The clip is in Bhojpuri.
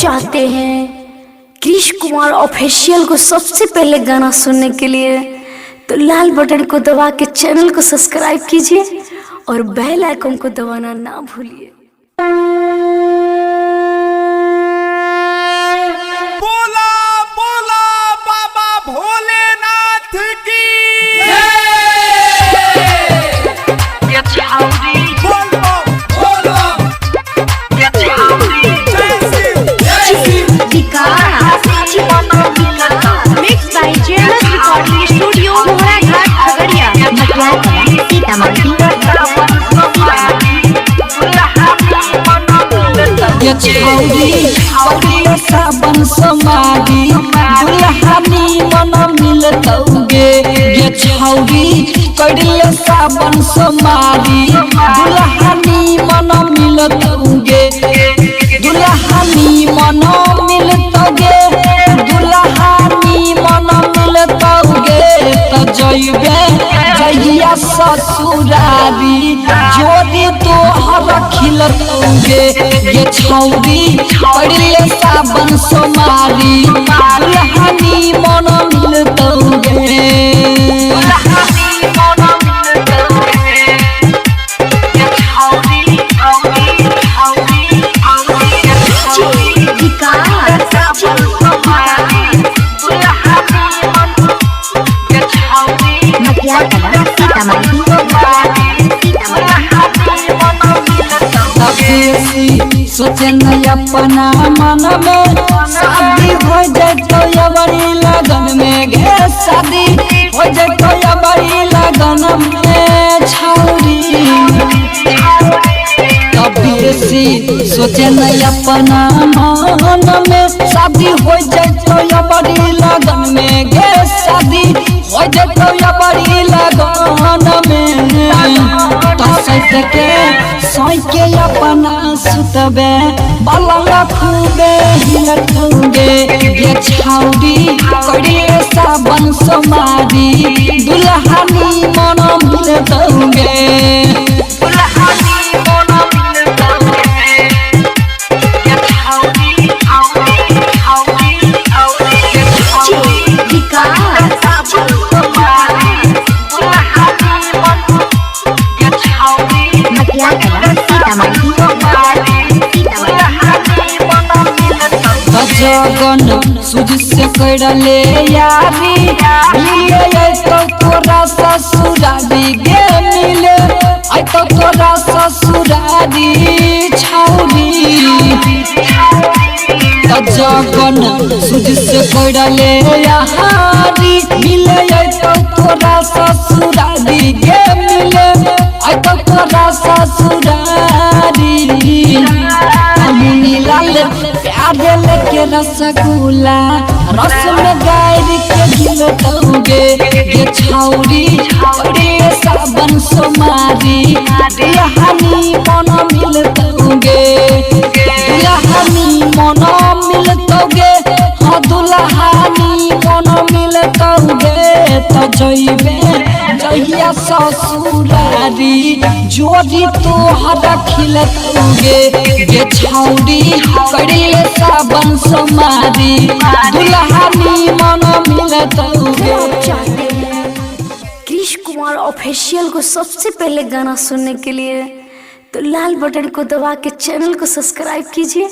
चाहते हैं कृष कुमार ऑफिशियल को सबसे पहले गाना सुनने के लिए तो लाल बटन को दबा के चैनल को सब्सक्राइब कीजिए और बेल आइकन को दबाना ना भूलिए। बोला बोला बाबा भोलेनाथ की सावन समाधि दुल्हनी मन मिलतौगे ये छौरी कड़िले सावन समाधि दुल्हनी मन मिलतौगे दुल्हनी मन मिलतौगे दुल्हनी मन मिलतौगे त जइबे जहिया ससुरारी जोड़ी तोहर खिलतौगे ये छौरी कड़िले सावन समारी दुल्हनी मन मिलतौगे सोचे नहीं अपना मन में शादी हो जाए तो ये बड़ी लगन में गे शादी हो जाए तो ये बड़ी लगन में छौरी कभी सोचे नहीं अपना मन में शादी हो जाए तो ये बड़ी लगन में गे शादी हो जाए तो ये बड़ी लगन में के अपना सुतबे बलंगा खूबे हिलतौगे ये छौरी कड़िले सावन समाधि दुल्हनी मन मिलतौगे जगन सूझ से करले यारी मिले तो तोरा ससुरारी गे मिले आई तो तोरा ससुरारी छौरी जगन सूझ से करले यारी मिले तो तोरा ससुरारी गे मिले आई तो तोरा ससुरारी प्यारे लेके रसगुल्ला रस में गायर के गिलतौगे ये छौरी कड़िले सावन समारी दुल्हनी मन मिलतौगे दुल्हनी मन मिलतौगे हाँ दुल्हनी मन मिलतौगे तो जइबे जहिया ससुरारी जोड़ी तोहर खिलतौगे ये छौरी कड़िले सावन समारी दुल्हनी मन मिलतौगे। चाहते हैं कृष कुमार ऑफिशियल को सबसे पहले गाना सुनने के लिए तो लाल बटन को दबा के चैनल को सब्सक्राइब कीजिए।